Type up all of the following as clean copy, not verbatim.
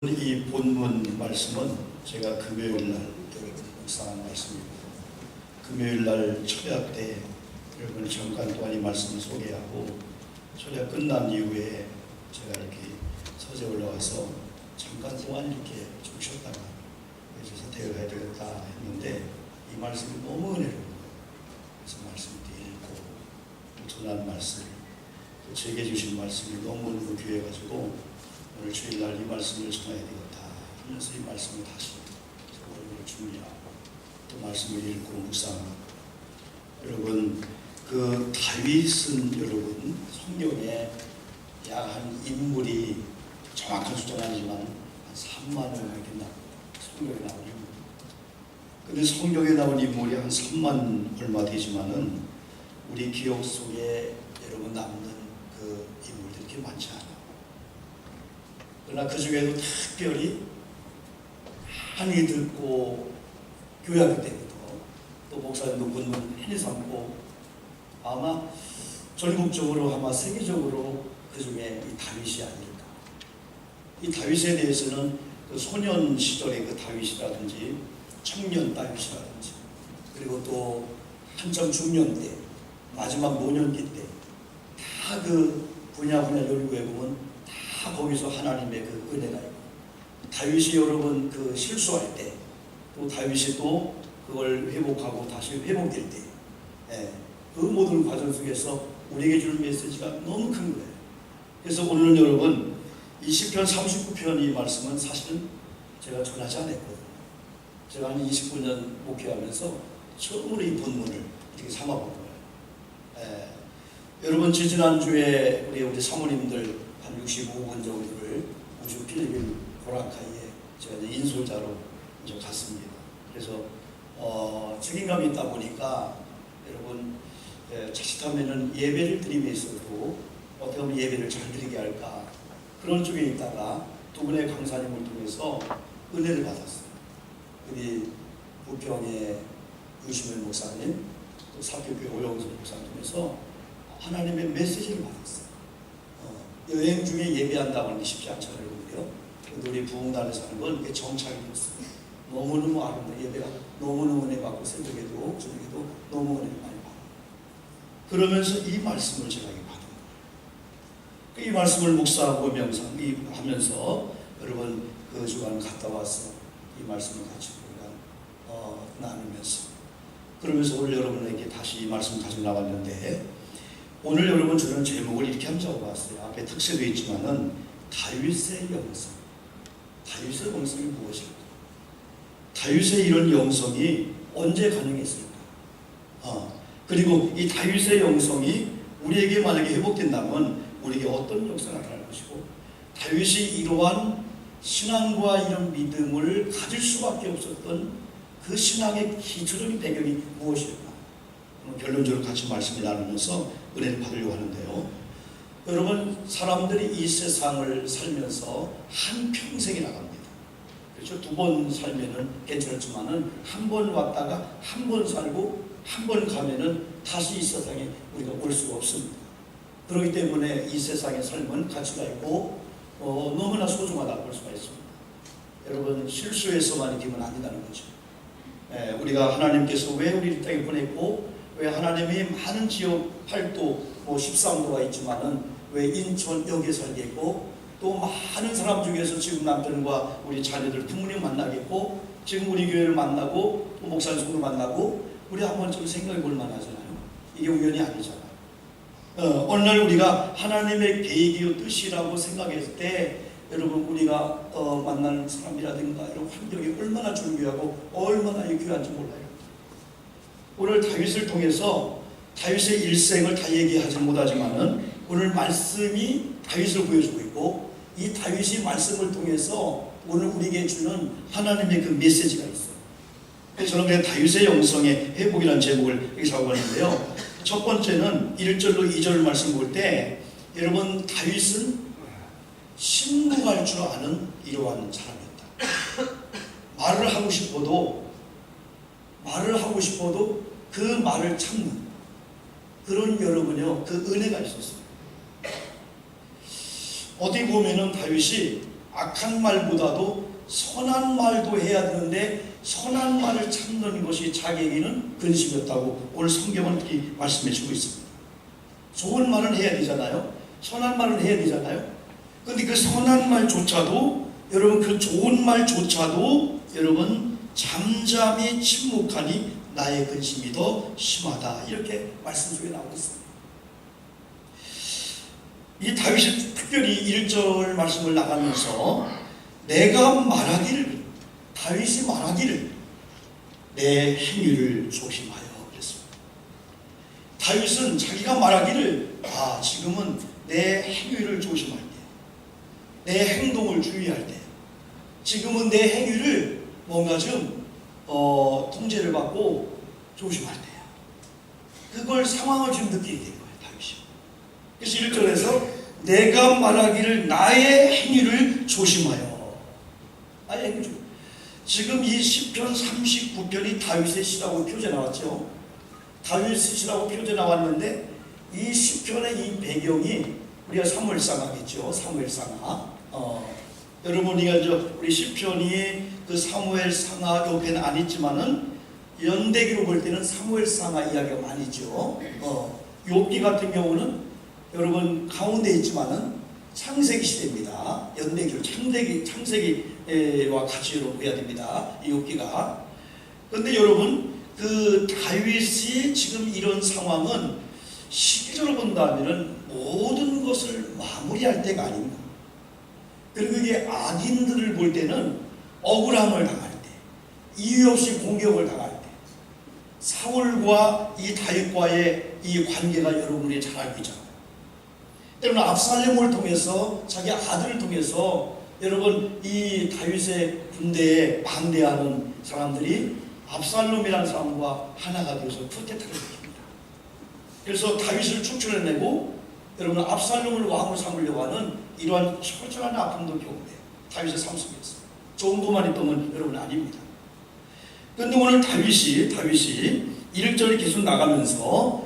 이 본문 말씀은 제가 금요일 날 묵상한 말씀입니다. 금요일 날 철야 때 여러분 잠깐 동안 이 말씀을 소개하고 철야 끝난 이후에 제가 이렇게 서재 올라와서 잠깐 동안 이렇게 좀 쉬었다가 이제 사퇴를 해야 되겠다 했는데 이 말씀이 너무 은혜로운 거예요. 그래서 말씀을 읽고 전한 말씀, 또 제게 주신 말씀이 너무 귀해가지고 오늘 주일날 이 말씀을 전해야 되겠다 하면서 이 말씀을 다시 오늘 준비하고 또 말씀을 읽고 묵상하고, 여러분 그 다윗은 여러분 성경에 약 한 인물이 정확한 숫자는 아니지만 한 3만 명 이렇게 성경에 나온 인물. 근데 성경에 나온 인물이 한 3만 얼마 되지만은 우리 기억 속에 여러분 남는 그 인물들이 그렇게 많지 않아요. 그러나 그 중에도 특별히 많이 듣고 교회학교 때부터 또 목사님도 본문 많이 삼고 아마 전국적으로 아마 세계적으로 그 중에 이 다윗이 아닐까. 이 다윗에 대해서는 그 소년 시절의 그 다윗이라든지 청년 다윗이라든지 그리고 또 한참 중년 때 마지막 노년기 때 다 그 분야 연구해 보면 다 거기서 하나님의 그 은혜가 있고, 다윗이 여러분 그 실수할 때 또 다윗이 또 그걸 회복하고 다시 회복될 때, 그 모든 과정 속에서 우리에게 주는 메시지가 너무 큰 거예요. 그래서 오늘은 여러분 이 시편 39편 이 말씀은 사실은 제가 전하지 않았거든요. 제가 한 29년 목회하면서 처음으로 이 본문을 이렇게 삼아본 거예요. 여러분 지지난주에 우리 사모님들 한 65분 정도를 우주 필리핀 보라카이에 제가 이제 인솔자로 이제 갔습니다. 그래서 책임감이 있다 보니까 여러분 자칫하면은 예배를 드림에 있어도 어떻게 하면 예배를 잘 드리게 할까 그런 쪽에 있다가 두 분의 강사님을 통해서 은혜를 받았어요. 우리 부평의 유시면 목사님 또 사교교회 오영선 목사님 통해서 하나님의 메시지를 받았어요. 여행 중에 예배한다고 하는 게 쉽지 않잖아요. 근데 우리 부흥단에서 하는 건 그게 정착이 됐어요. 너무너무 아름다운 예배가 너무너무 은혜 받고 새벽에도 저녁에도 너무 은혜를 많이 받고, 그러면서 이 말씀을 제가 받은 거예요. 이 말씀을 묵상하고 명상하면서 여러분 그 주간 갔다 와서 이 말씀을 같이 우리가 나누면서 그러면서 오늘 여러분에게 다시 이 말씀을 가지고 나왔는데, 오늘 여러분 저는 제목을 이렇게 한번 적어봤어요. 앞에 특세도 있지만은 다윗의 영성. 다윗의 영성이 무엇일까? 다윗의 이런 영성이 언제 가능했을까? 그리고 이 다윗의 영성이 우리에게 만약에 회복된다면 우리에게 어떤 역사가 나타날 것이고, 다윗이 이러한 신앙과 이런 믿음을 가질 수밖에 없었던 그 신앙의 기초적인 배경이 무엇일까? 결론적으로 같이 말씀을 나누면서 은혜를 받으려고 하는데요. 여러분 사람들이 이 세상을 살면서 한 평생이 나갑니다. 그렇죠? 두 번 살면은 괜찮지만은 한 번 왔다가 한 번 살고 한 번 가면은 다시 이 세상에 우리가 올 수가 없습니다. 그렇기 때문에 이 세상의 삶은 가치가 있고 너무나 소중하다고 볼 수가 있습니다. 여러분 실수해서만 이기면 아니다는 거죠. 우리가 하나님께서 왜 우리를 땅에 보냈고, 왜 하나님이 많은 지역 8도 13도가 있지만은 왜 인천역에 살겠고, 또 많은 사람 중에서 지금 남편과 우리 자녀들 부모님 만나겠고, 지금 우리 교회를 만나고 또 목사님 성도 만나고, 우리 한번 좀 생각해 볼 만하잖아요. 이게 우연이 아니잖아요. 어느 날 우리가 하나님의 계획이요 뜻이라고 생각했을 때 여러분 우리가 만나는 사람이라든가 이런 환경이 얼마나 중요하고 얼마나 귀한지 몰라요. 오늘 다윗을 통해서 다윗의 일생을 다 얘기하지 못하지만은 오늘 말씀이 다윗을 보여주고 있고, 이 다윗이 말씀을 통해서 오늘 우리에게 주는 하나님의 그 메시지가 있어요. 그래서 저는 그냥 다윗의 영성의 회복이라는 제목을 여기 잡아봤는데요. 첫 번째는 1절로 2절 말씀 볼 때 여러분 다윗은 신무할 줄 아는 이러한 사람이었다. 말을 하고 싶어도 그 말을 참는 그런 여러분요 그 은혜가 있었어요. 어디 보면은 다윗이 악한 말보다도 선한 말도 해야 되는데 선한 말을 찾는 것이 자기에게는 근심이었다고 오늘 성경은 이렇게 말씀해 주고 있습니다. 좋은 말은 해야 되잖아요. 선한 말은 해야 되잖아요. 그런데 그 선한 말조차도 여러분, 그 좋은 말조차도 여러분 잠잠히 침묵하니 나의 근심이 더 심하다, 이렇게 말씀 속에 나오고 있습니다. 이 다윗이 특별히 1절 말씀을 나가면서 내가 말하기를, 다윗이 말하기를 내 행위를 조심하여 그랬습니다. 다윗은 자기가 말하기를 지금은 내 행위를 조심할 때, 내 행동을 주의할 때, 지금은 내 행위를 뭔가 좀 통제를 받고 조심할 때야. 그걸 상황을 좀 느끼게 된 거예요, 다윗이. 그래서 1절에서 내가 말하기를 나의 행위를 조심하여. 나의 행위를 조심하여. 지금 이 시편 39편이 다윗의 시라고 표제 나왔죠. 다윗의 시라고 표제 나왔는데 이 시편의 이 배경이 우리가 사무엘상하겠죠. 사무엘상하. 여러분, 우리 시편이 그 사무엘상하 옆에는 안 있지만은 연대기로 볼 때는 사무엘상하 이야기가 많이 있죠. 욥기 같은 경우는 여러분 가운데 있지만은 창세기 시대입니다. 연대기로 창세기와 같이 여러분 해야 됩니다. 이 욥기가. 그런데 여러분, 그 다윗이 지금 이런 상황은 시기적으로 본다면은 모든 것을 마무리할 때가 아닙니다. 그리고 이게 악인들을 볼 때는 억울함을 당할 때, 이유 없이 공격을 당할 때, 사울과 이 다윗과의 이 관계가 여러분이 잘 알고 있잖아요. 때로는 압살롬을 통해서, 자기 아들을 통해서 여러분 이 다윗의 군대에 반대하는 사람들이 압살롬이라는 사람과 하나가 되어서 쿠데타를 일으킵니다. 그래서 다윗을 축출해내고 여러분 압살롬을 왕으로 삼으려고 하는 이러한 처절한 아픔도 겪는데 다윗의 삶 속에서 정도만 있다면 여러분 아닙니다. 그런데 오늘 다윗이 1절이 계속 나가면서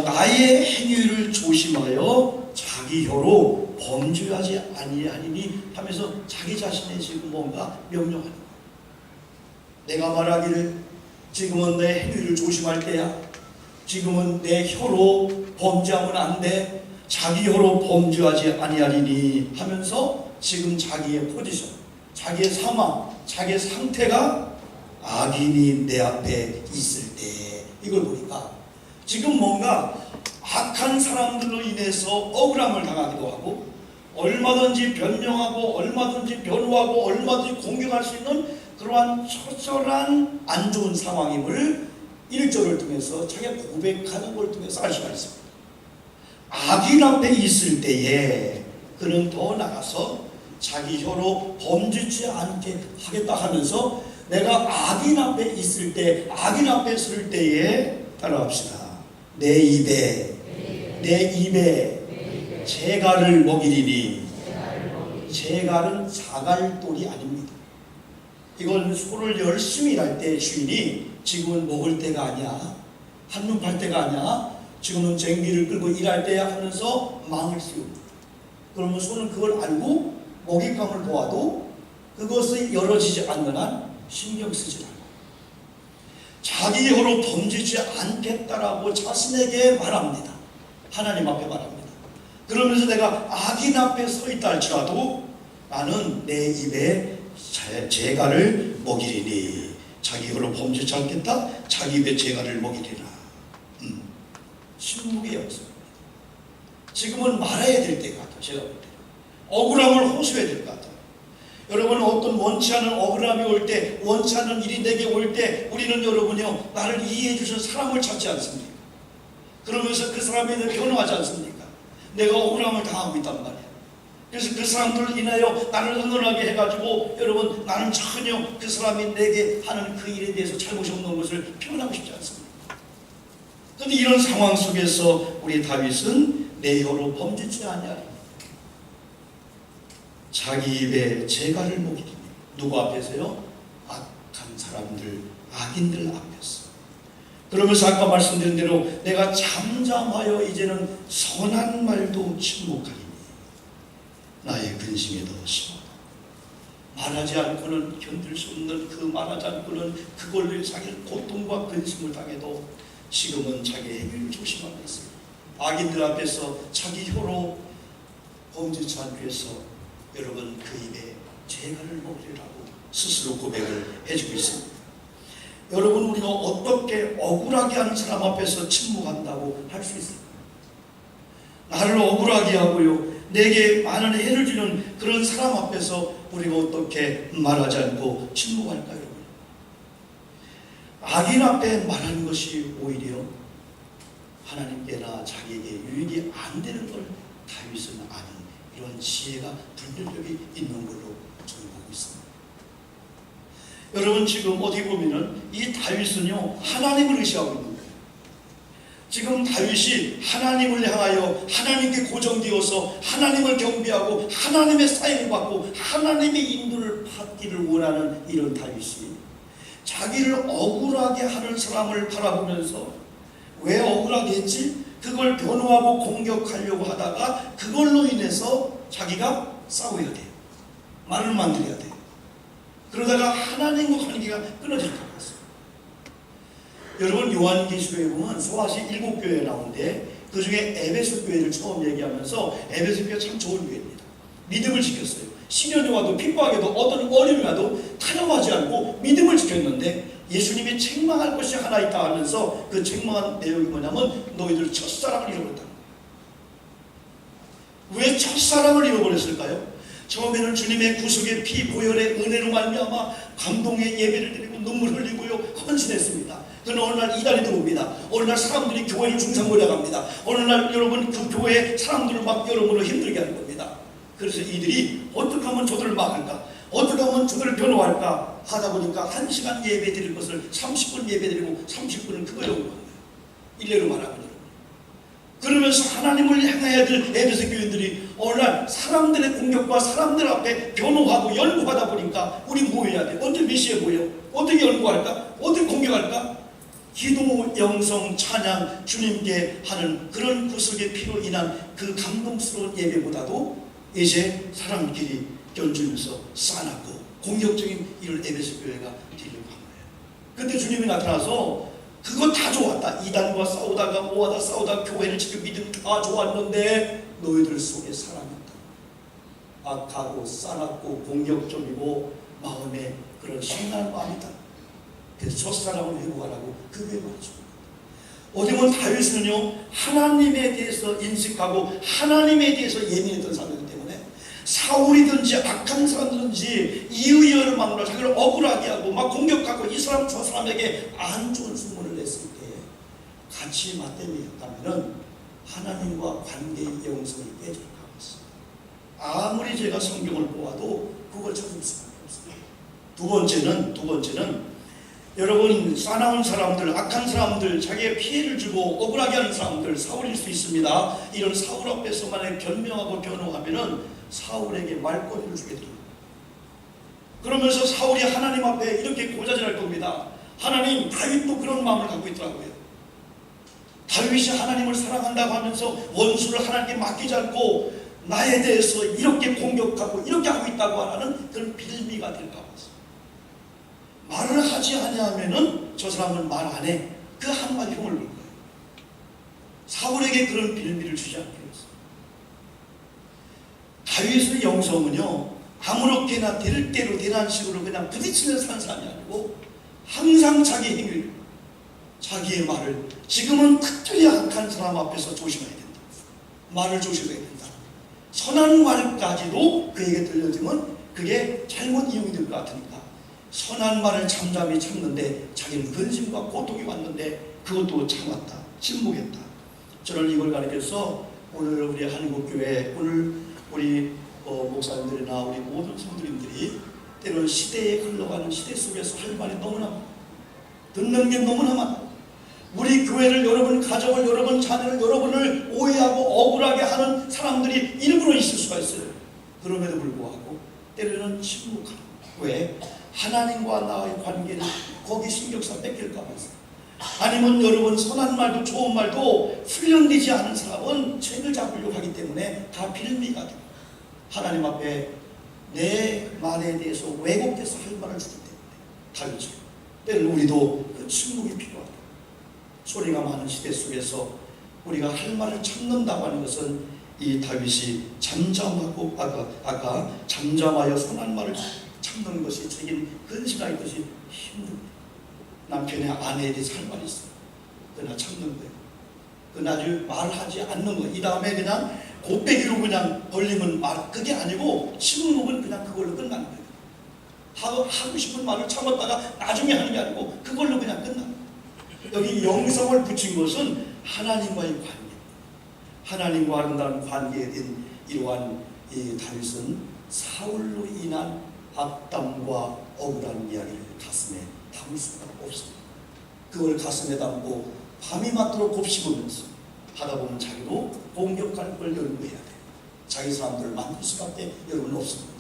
나의 행위를 조심하여 자기 혀로 범죄하지 아니하리니 하면서 자기 자신의 지금 뭔가 명령하는 거예요. 내가 말하기를 지금은 내 행위를 조심할 때야. 지금은 내 혀로 범죄하면 안 돼. 자기 혀로 범죄하지 아니하리니 하면서 지금 자기의 포지션, 자기의 상황, 자기의 상태가 악인이 내 앞에 있을 때, 이걸 보니까 지금 뭔가 악한 사람들로 인해서 억울함을 당하기도 하고 얼마든지 변명하고 얼마든지 변호하고 얼마든지 공격할 수 있는 그러한 처절한 안 좋은 상황임을 1절을 통해서 자기가 고백하는 걸 통해서 알 수가 있습니다. 악인 앞에 있을 때에 그는 더 나가서 자기 혀로 범죄치 않게 하겠다 하면서 내가 악인 앞에 있을 때, 악인 앞에 설 때에 따라합시다. 내 입에 재갈을 먹이리니. 재갈은 자갈돌이 아닙니다. 이건 소를 열심히 일할 때 주인이 지금은 먹을 때가 아니야, 한눈 팔 때가 아니야, 지금은 쟁기를 끌고 일할 때야 하면서 망을 씌웁니다. 그러면 소는 그걸 알고 먹잇감을 보아도 그것이 열어지지 않는 한 신경 쓰지 않아요. 자기 혀로 범죄지 않겠다라고 자신에게 말합니다. 하나님 앞에 말합니다. 그러면서 내가 악인 앞에 서 있다 할지라도 나는 내 입에 재갈을 먹이리니. 자기 혀로 범죄치 않겠다, 자기 입에 재갈을 먹이리라. 침묵의 역사입니다. 지금은 말해야 될 때가 같아요. 제가 볼 때 억울함을 호소해야 될 것 같아요. 여러분, 어떤 원치 않은 억울함이 올 때, 원치 않은 일이 내게 올 때 우리는 여러분요, 나를 이해해 주신 사람을 찾지 않습니까? 그러면서 그 사람에 대해 변호하지 않습니까? 내가 억울함을 당하고 있단 말이에요. 그래서 그 사람들을 인하여 나를 흥분하게 해가지고 여러분, 나는 전혀 그 사람이 내게 하는 그 일에 대해서 잘못이 없는 것을 표현하고 싶지 않습니다. 그런데 이런 상황 속에서 우리 다윗은 내 혀로 범죄치 아니하리니. 자기 입에 재갈을 먹이리니. 누구 앞에서요? 악한 사람들, 악인들 앞에서. 그러면서 아까 말씀드린 대로 내가 잠잠하여 이제는 선한 말도 침묵하리니 나의 근심이 더 심하다. 말하지 않고는 견딜 수 없는 그 말하지 않고는 그걸로 자기를 고통과 근심을 당해도 지금은 자기의 행위를 조심하고 있습니다. 악인들 앞에서 자기 혀로 범죄치 않기 위해서 여러분 그 입에 재갈을 먹으리라고 스스로 고백을 해주고 있습니다. 여러분 우리가 어떻게 억울하게 하는 사람 앞에서 침묵한다고 할 수 있을까요? 나를 억울하게 하고요 내게 많은 해를 주는 그런 사람 앞에서 우리가 어떻게 말하지 않고 침묵할까요? 여러분? 악인 앞에 말하는 것이 오히려 하나님께나 자기에게 유익이 안 되는 걸 다윗은 아는 이런 지혜가 분별력이 있는 걸로 저는 보고 있습니다. 여러분 지금 어디 보면은 이 다윗은요 하나님을 의지하고 있는 거예요. 지금 다윗이 하나님을 향하여 하나님께 고정되어서 하나님을 경배하고 하나님의 사인을 받고 하나님의 인도를 받기를 원하는 이런 다윗이 자기를 억울하게 하는 사람을 바라보면서 왜 억울하게 했지? 그걸 변호하고 공격하려고 하다가 그걸로 인해서 자기가 싸워야 돼요. 말을 만들어야 돼요. 그러다가 하나님과 관계가 끊어질 것 같습니다. 여러분 요한계시록에 보면 소아시 7교회에 나오는데 그 중에 에베소 교회를 처음 얘기하면서 에베소 교회가 참 좋은 교회입니다. 믿음을 지켰어요. 시련이 와도 핍박에도 어떤 어려움이 와도 타협하지 않고 믿음을 지켰는데 예수님이 책망할 것이 하나 있다 하면서 그 책망한 내용이 뭐냐면 너희들 첫사랑을 잃어버렸다. 왜 첫사랑을 잃어버렸을까요? 처음에는 주님의 구속의 피 보혈의 은혜로 말미암아 감동의 예배를 드리고 눈물 흘리고요 헌신했습니다. 그러나 어느 날 이단이 들어옵니다. 어느 날 사람들이 교회를 중상모략 합니다. 어느 날 여러분 그 교회 사람들을 막 여러모로 힘들게 하는 겁니다. 그래서 이들이 어떻게 하면 저들을 막을까? 어떻게 하면 저들을 변호할까? 하다 보니까 1시간 예배 드릴 것을 30분 예배 드리고 30분은 그거 연구한 거예요. 일례로 말하면. 그러면서 하나님을 향해야 될 에베소 교인들이 어느 날 사람들의 공격과 사람들 앞에 변호하고 연구하다 보니까 우리 뭐 해야 돼? 어떻게 메시에 보여? 어떻게 연구할까? 어떻게 공격할까? 기도, 영성, 찬양, 주님께 하는 그런 구속의 피로 인한 그 감동스러운 예배보다도 이제 사람끼리 껴주면서 싸납고 공격적인 이런 에베소 교회가 되려고 한 거예요. 그때 주님이 나타나서 그거 다 좋았다. 이단과 싸우다가 뭐하다 싸우다가 교회를 지켜 믿음 다 좋았는데 너희들 속에 사랑이 없다. 악하고 싸납고 공격적이고 마음에 그런 심한 마음이다. 그래서 첫사랑을 회복하라고 그 교회 말이죠. 어디 보면 다윗은요 하나님에 대해서 인식하고 하나님에 대해서 예민했던 사람이기 때문에 사울이든지 악한 사람들든지 이의열을 막으로 자기를 억울하게 하고 막 공격하고 이 사람 저 사람에게 안 좋은 소문을 냈을 때 같이 맞대미였다면 하나님과 관계의 영성이 깨질 가능성이 아무리 제가 성경을 보아도 그걸 찾을 수밖에 없습니다. 두 번째는 여러분 싸나운 사람들, 악한 사람들, 자기의 피해를 주고 억울하게 하는 사람들 사울일 수 있습니다. 이런 사울 앞에서 만약에 변명하고 변호하면은 사울에게 말거리를 주게 됩니다. 그러면서 사울이 하나님 앞에 이렇게 고자질할 겁니다. 하나님, 다윗도 그런 마음을 갖고 있더라고요. 다윗이 하나님을 사랑한다고 하면서 원수를 하나님께 맡기지 않고 나에 대해서 이렇게 공격하고 이렇게 하고 있다고 하는 그런 빌미가 될까 봐. 말을 하지 아니하면은 저 사람은 말 안 해. 그 한마디 흉을 볼 거예요. 사울에게 그런 빌미를 주지 않기 위해서. 다윗의 영성은요 아무렇게나 될 대로 되는 식으로 그냥 부딪히는 사는 사람이 아니고 항상 자기 행위를 자기의 말을 지금은 특별히 악한 사람 앞에서 조심해야 된다. 말을 조심해야 된다. 선한 말까지도 그에게 들려지면 그게 잘못 이용이 될 것 같으니까 선한 말을 잠잠히 참는데 자기는 근심과 고통이 왔는데 그것도 참았다. 침묵했다. 저는 이걸 가리켜서 오늘 우리 한국교회 오늘 우리 목사님들이나 우리 모든 성도님들이 때로는 시대에 흘러가는 시대 속에서 할 말이 너무나 많아. 듣는 게 너무나 많아. 우리 교회를 여러분, 가정을 여러분, 자녀를 여러분을 오해하고 억울하게 하는 사람들이 일부러 있을 수가 있어요. 그럼에도 불구하고 때로는 침묵하는. 왜? 하나님과 나의 관계를 거기 신경써 뺏길까 봐. 아니면 여러분 선한 말도 좋은 말도 훈련되지 않은 사람은 죄를 잡으려고 하기 때문에 다 빌미가 돼요. 하나님 앞에 내 말에 대해서 왜곡돼서 할 말을 주기 때문에 다윗이 때로는 우리도 그 침묵이 필요하다. 소리가 많은 시대 속에서 우리가 할 말을 참는다고 하는 것은 이 다윗이 잠잠하고 아까 잠잠하여 선한 말을 참는 것이 자기는 근신하는 것이 힘듭니다. 남편의 아내에 대해서 할 말이 있어요. 그러나 참는 거예요. 그러나 말하지 않는 거예요. 이 다음에 그냥 곱빼기로 그냥 벌리면 말, 그게 아니고 침묵은 그냥 그걸로 끝나는 거예요. 하고 싶은 말을 참았다가 나중에 하는 게 아니고 그걸로 그냥 끝나는 거예요. 여기 영성을 붙인 것은 하나님과의 관계, 하나님과 아름다운 관계에 대한 이러한 이 다윗은 사울로 인한 악담과 억울한 이야기를 가슴에 담을 수가 없습니다. 그걸 가슴에 담고 밤이 맞도록 곱씹으면서 하다 보면 자기도 공격할 걸 연구해야 돼요. 자기 사람들을 만들 수밖에 여러분 없습니다.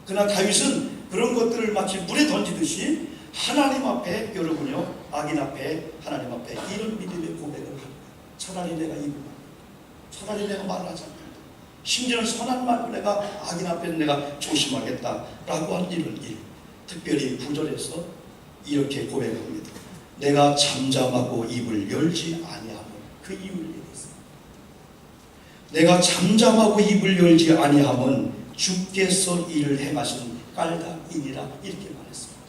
그러나 다윗은 그런 것들을 마치 물에 던지듯이 하나님 앞에 여러분요, 악인 앞에 하나님 앞에 이런 믿음의 고백을 합니다. 차라리 내가 입을 차라리 내가 말을 하지 않겠다. 심지어는 선한 말로 내가 악인 앞에는 내가 조심하겠다라고 한 이런 일. 특별히 구절에서 이렇게 고백합니다. 내가 잠잠하고 입을 열지 아니하면 그 이유를 얘기했습니다. 내가 잠잠하고 입을 열지 아니하면 주께서 이를 행하신 까닭이니라 이렇게 말했습니다.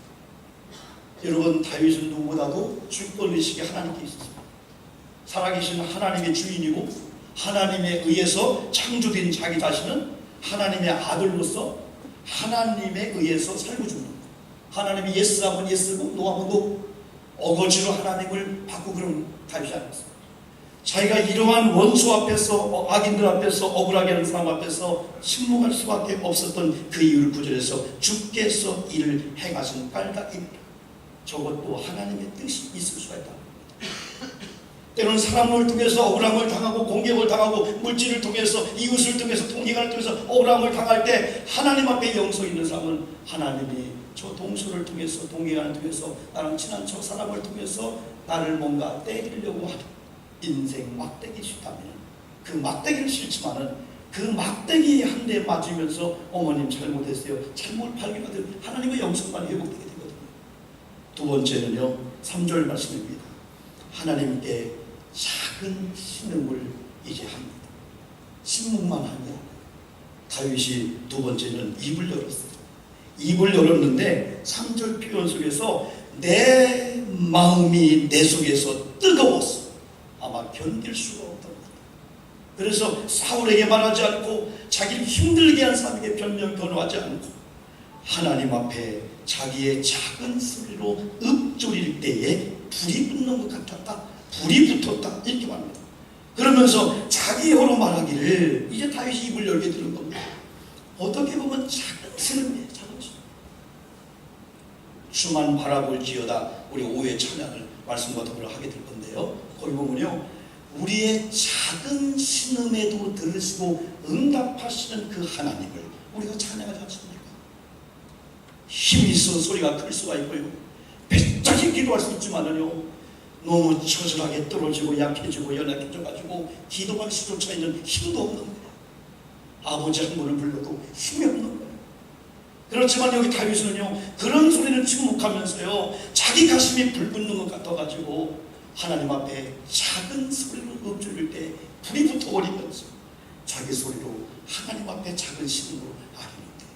여러분 다윗은 누구보다도 주권의식이 하나님께 있었습니다. 살아계신 하나님의 주인이고 하나님에 의해서 창조된 자기 자신은 하나님의 아들로서 하나님에 의해서 살고 죽는 거예요. 하나님이 예스하면 예스고 노하면 노, 어거지로 하나님을 받고 그런 다윗이 아니었습니다. 자기가 이러한 원수 앞에서 악인들 앞에서 억울하게 하는 사람 앞에서 침묵할 수밖에 없었던 그 이유를 구절해서 주께서 이를 행하신 까닭입니다. 저것도 하나님의 뜻이 있을 수가 있다. 때로는 사람을 통해서 억울함을 당하고 공격을 당하고 물질을 통해서 이웃을 통해서 동기간을 통해서 억울함을 당할 때 하나님 앞에 영성 있는 사람은 하나님이 저 동서를 통해서 동기간을 통해서 나랑 친한 저 사람을 통해서 나를 뭔가 때리려고 하는 인생 막대기 싫다면 그 막대기를 싫지만은 그 막대기 한 대 맞으면서 어머님 잘못했어요. 잘못 발견하듯 하나님의 영성만 회복되게 되거든요. 두 번째는요 3절 말씀입니다. 하나님께 작은 신음을 이제 합니다. 침묵만 하냐. 다윗이 두 번째는 입을 열었어요. 입을 열었는데 3절 표현 속에서 내 마음이 내 속에서 뜨거웠어. 아마 견딜 수가 없던 것 같아요. 그래서 사울에게 말하지 않고 자기를 힘들게 한 사람에게 변명하지 않고 하나님 앞에 자기의 작은 소리로 읊조릴 때에 불이 붙는 것 같았다. 불이 붙었다. 이렇게 말합니다. 그러면서 자기 혀로 말하기를 이제 다윗이 입을 열게 되는 겁니다. 어떻게 보면 작은 신음이에요. 작은 신음. 주만 바라볼지어다. 우리 5회 찬양을 말씀과 더불어 하게 될 건데요. 거기 보면요. 우리의 작은 신음에도 들으시고 응답하시는 그 하나님을 우리가 찬양하지 않습니까? 힘이 있어 소리가 클 수가 있고요. 배짱이 기도할 수 있지만은요. 너무 처절하게 떨어지고 약해지고 연약해져가지고 기도할 수조차 있는 힘도 없는 거예요. 아버지 한 분을 불러도 힘이 없는 거예요. 그렇지만 여기 다윗은요 그런 소리는 침묵하면서요 자기 가슴이 불붙는 것 같아가지고 하나님 앞에 작은 소리로 읊조릴 때 불이 붙어버리면서 자기 소리로 하나님 앞에 작은 신음으로 아뢰는데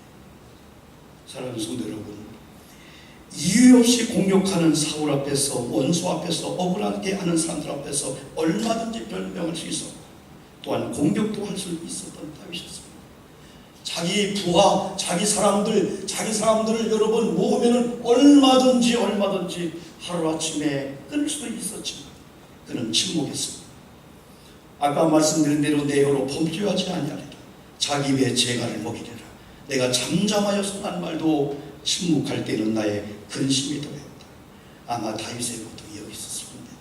사랑하는 성도 여러분, 이유 없이 공격하는 사울 앞에서 원수 앞에서 억울하게 하는 사람들 앞에서 얼마든지 변명할 수 있었고 또한 공격도 할 수 있었던 다윗이었습니다. 자기 부하, 자기 사람들을 여러 번 모으면 얼마든지 하루아침에 끊을 수도 있었지만 그는 침묵했습니다. 아까 말씀드린 대로 내 혀로 범죄하지 아니하리라. 자기 배에 재갈을 먹이리라. 내가 잠잠하여 선한 말도 침묵할 때는 나의 근심이 더했다. 아마 다윗의 것도 여기 있었을 겁니다.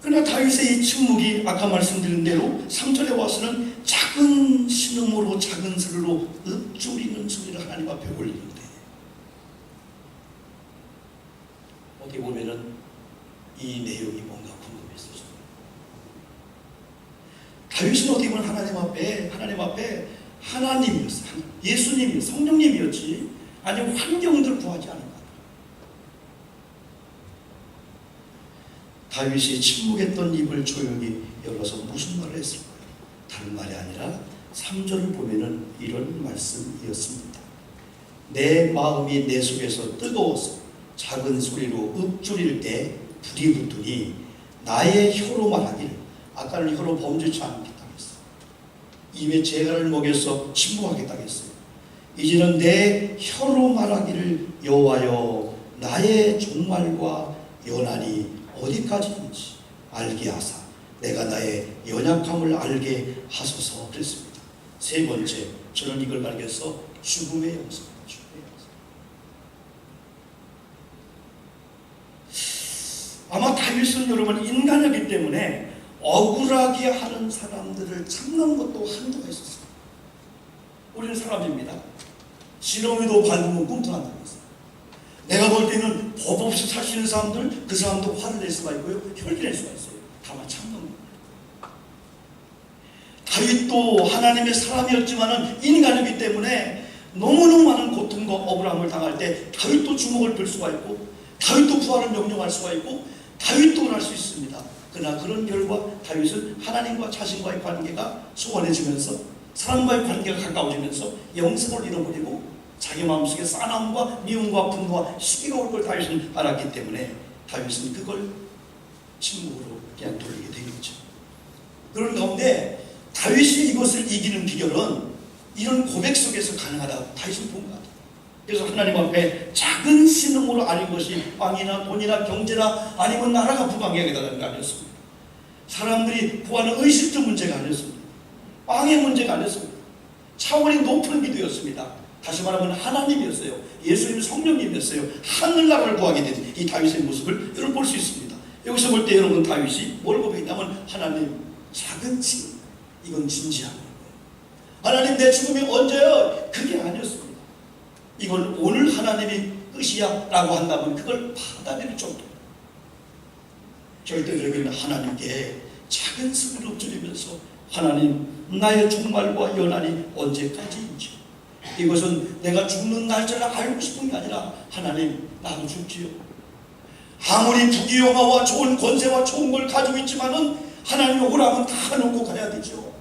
그러나 다윗의 이 침묵이 아까 말씀드린 대로 3절에 와서는 작은 신음으로 작은 소리로 읊조리는 소리를 하나님 앞에 올리는데 어떻게 보면은 이 내용이 뭔가 궁금했어요. 다윗은 어떻게 보면 하나님 앞에 하나님이었어. 예수님이 성령님이었지. 아니 환경들 구하지 않은 것. 다윗이 침묵했던 입을 조용히 열어서 무슨 말을 했을까요? 다른 말이 아니라 3절을 보면은 이런 말씀이었습니다. 내 마음이 내 속에서 뜨거워서 작은 소리로 읊조릴 때 불이 붙으니 나의 혀로 말하기를, 아까는 혀로 범죄치 않겠다고 했어요. 입에 재갈을 먹여서 침묵하겠다고 했어요. 이제는 내 혀로 말하기를 여호와여 나의 종말과 연한이 어디까지인지 알게 하사 내가 나의 연약함을 알게 하소서 그랬습니다. 세 번째, 저는 이걸 발견해서 죽음의 영성. 아마 다윗은 여러분 인간이기 때문에 억울하게 하는 사람들을 참는 것도 한도가 있었어요. 우리는 사람입니다. 지렁이도 밟으면 꿈틀한다고 했어요. 내가 볼 때는 법 없이 살 수 있는 사람들, 그 사람도 화를 낼 수가 있고요, 혈기 낼 수가 있어요. 다만 참는 겁니다. 다윗도 하나님의 사람이었지만은 인간이기 때문에 너무너무 많은 고통과 억울함을 당할 때 다윗도 주먹을 들 수가 있고, 다윗도 부활을 명령할 수가 있고, 다윗도 원할 수 있습니다. 그러나 그런 결과 다윗은 하나님과 자신과의 관계가 소원해지면서 사람과의 관계가 가까워지면서 영성을 잃어버리고 자기 마음속에 싸움과 미움과 분노와 시기가 올 걸 다윗은 알았기 때문에 다윗은 그걸 침묵으로 그냥 돌리게 되겠죠. 그런 가운데 다윗이 이것을 이기는 비결은 이런 고백 속에서 가능하다고 다윗은 본 것 같아요. 그래서 하나님 앞에 작은 신음으로 아닌 것이 빵이나 돈이나 경제나 아니면 나라가 부강해야겠다는 게 아니었습니다. 사람들이 구하는 의식적 문제가 아니었습니다. 빵의 문제가 아니었습니다. 차원이 높은 기도였습니다. 다시 말하면 하나님이었어요. 예수님 성령님이었어요. 하늘나라를 구하게 된 이 다윗의 모습을 여러분 볼 수 있습니다. 여기서 볼 때 여러분 다윗이 뭘 고백했냐면 하나님 작은 진, 이건 진지한 거예요. 하나님 내 죽음이 언제요? 그게 아니었습니다. 이건 오늘 하나님이 끝이야 라고 한다면 그걸 받아들일 정도. 절대적인 하나님께 작은 소리를 엎드리면서 하나님 나의 종말과 연한이 언제까지인지, 이것은 내가 죽는 날짜를 알고 싶은 게 아니라 하나님 나도 죽지요. 아무리 부귀영화와 좋은 권세와 좋은 걸 가지고 있지만은 하나님이 오라면 다 놓고 가야 되죠.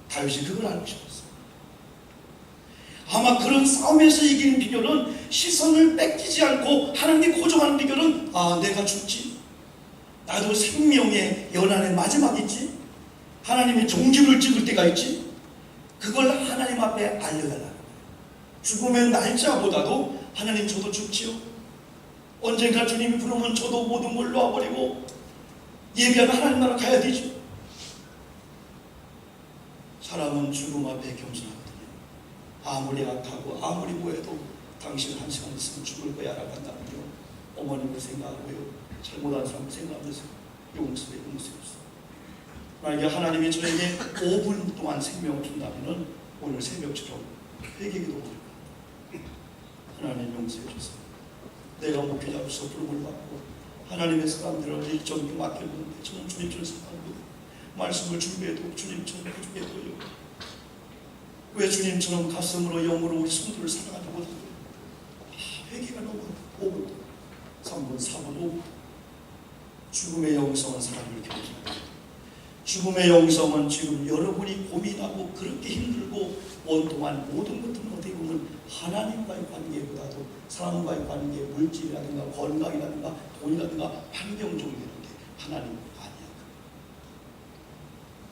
다윗이 그걸 알고 싶었어요. 아마 그런 싸움에서 이기는 비결은 시선을 뺏기지 않고 하나님이 고정하는 비결은 내가 죽지, 나도 생명의 연한의 마지막이지, 하나님이 종집을 찍을 때가 있지, 그걸 하나님 앞에 알려달라는 거예요. 죽음의 날짜보다도 하나님 저도 죽지요. 언젠가 주님이 부르면 저도 모든 걸 놓아버리고 예비하는 하나님 나라 가야 되죠. 사람은 죽음 앞에 겸손하거든요. 아무리 악하고 아무리 뭐해도 당신 한 시간 있으면 죽을 거야 라고 한다면요, 어머님을 생각하고요, 잘못한 사람을 생각하면서 용서해 없어. 만약에 하나님이 저에게 5분 동안 생명을 준다면 오늘 새벽처럼 회개기도 드릴 거예요. 하나님 용서해 주세요. 내가 목회자로서 부름을 받고 하나님의 사람들을 일정히 맡겼는데 저는 주님처럼 생각하고 말씀을 준비해도 주님처럼 해주게도요. 왜 주님처럼 가슴으로 영으로 우리 성도를 사랑하지 못하고 회개가 너무 5분, 3분, 4분, 5분. 죽음의 영성은 사람을 괴롭힙니다. 죽음의 영성은 지금 여러분이 고민하고 그렇게 힘들고 원통한 모든 것들은 어떻게 보면 하나님과의 관계보다도 사람과의 관계, 물질이라든가 건강이라든가 돈이라든가 환경적인데 하나님 아니야.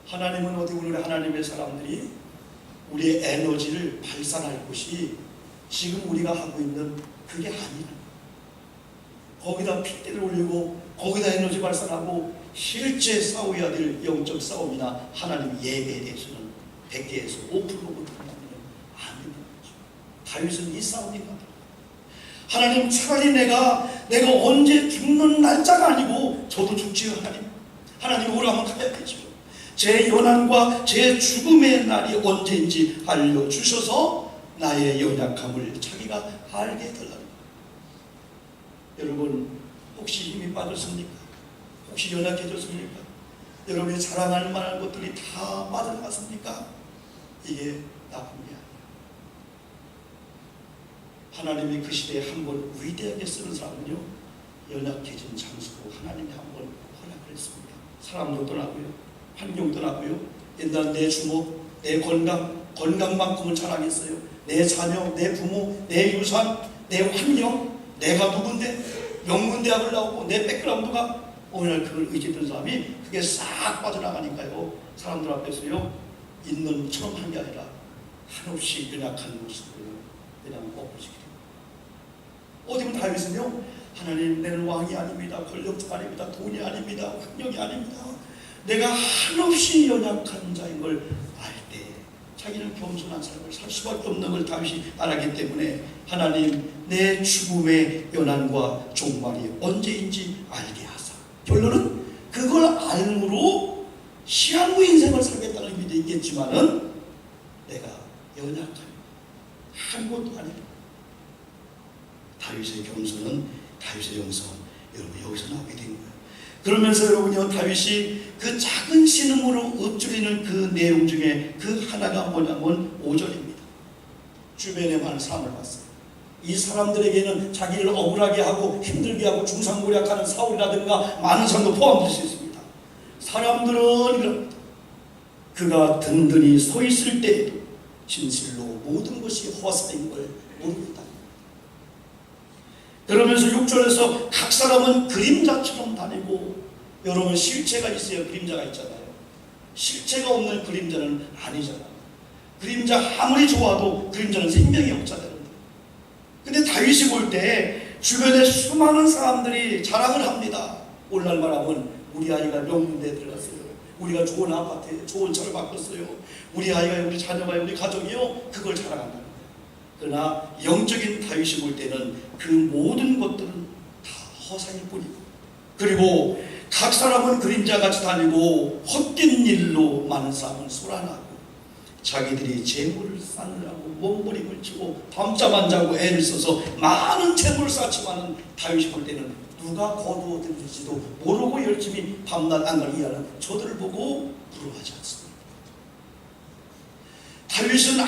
하나님은 어디 우리 하나님의 사람들이 우리의 에너지를 발산할 곳이 지금 우리가 하고 있는 그게 아니야. 거기다 핏대를 올리고 거기다 에너지 발산하고 실제 싸워야 될 영적 싸움이나 하나님 예배에 대해서는 100개에서 5%도 아닌 거죠. 다윗은 이 싸움인가? 하나님 차라리 내가 언제 죽는 날짜가 아니고 저도 죽지요 하나님. 하나님 오라면 가야 되죠. 제 연한과 제 죽음의 날이 언제인지 알려주셔서 나의 연약함을 자기가 알게 해달라는 거예요. 여러분 혹시 힘이 빠졌습니까? 혹시 연약해졌습니까? 여러분이 자랑할 만한 것들이 다 빠져나갔습니까? 이게 나쁜 게 아니에요. 하나님이 그 시대에 한번 위대하게 쓰는 사람은요, 연약해진 장수고 하나님이 한번 허락을 했습니다. 사람도 떠나고요, 환경도 떠나고요. 옛날 내 주먹, 내 건강만큼은 자랑했어요. 내 자녀, 내 부모, 내 유산, 내 환경, 내가 누군데, 명문대학을 나오고 내 백그라운드가, 오늘 그걸 의지했던 사람이 그게 싹 빠져나가니까요, 사람들 앞에서요, 있는 처럼 한 게 아니라 한없이 연약한 모습을 그냥 엎어지게 됩니다. 어디 보면 다윗은요, 하나님, 내는 왕이 아닙니다, 권력자가 아닙니다, 돈이 아닙니다, 능력이 아닙니다, 내가 한없이 연약한 자인 걸 알 때 자기는 겸손한 삶을 살 수밖에 없는 걸 다윗이 알았기 때문에, 하나님, 내 죽음의 연한과 종말이 언제인지 알게 하사. 결론은 그걸 알므로 시한부 인생을 살겠다는 의미도 있겠지만은, 내가 연약한 아무것도 아니라. 다윗의 겸손은 다윗의 영성, 여러분 여기서 나오게 된 거예요. 그러면서 여러분요, 다윗이 그 작은 신음으로 읊조리는 그 내용 중에 그 하나가 뭐냐면 5절입니다. 주변에 많은 사람을 봤어요. 이 사람들에게는 자기를 억울하게 하고 힘들게 하고 중상모략하는 사울이라든가 많은 사람도 포함될 수 있습니다. 사람들은 이럽니다. 그가 든든히 서 있을 때에도 진실로 모든 것이 허사인 걸 모릅니다. 그러면서 6절에서 각 사람은 그림자처럼 다니고, 여러분 실체가 있어야 그림자가 있잖아요. 실체가 없는 그림자는 아니잖아요. 그림자 아무리 좋아도 그림자는 생명이 없잖아요. 근데 다윗이 볼 때 주변에 수많은 사람들이 자랑을 합니다. 오늘날 말하면 우리 아이가 명문대에 들어갔어요, 우리가 좋은 아파트에 좋은 차를 바꿨어요, 우리 아이가, 우리 자녀가, 우리 가족이요, 그걸 자랑한다. 그러나 영적인 다윗이 볼 때는 그 모든 것들은 다 허상일 뿐이고, 그리고 각 사람은 그림자같이 다니고 헛된 일로 많은 사람은 소란하고, 자기들이 재물을 쌓느라고 몸부림을 치고 밤잠 안 자고 애를 써서 많은 재물을 쌓지만은, 다윗이 볼 때는 누가 거두어들일지도 모르고 열심히 밤낮 안갈 일하는 저들을 보고 부러워하지 않습니다. 다윗은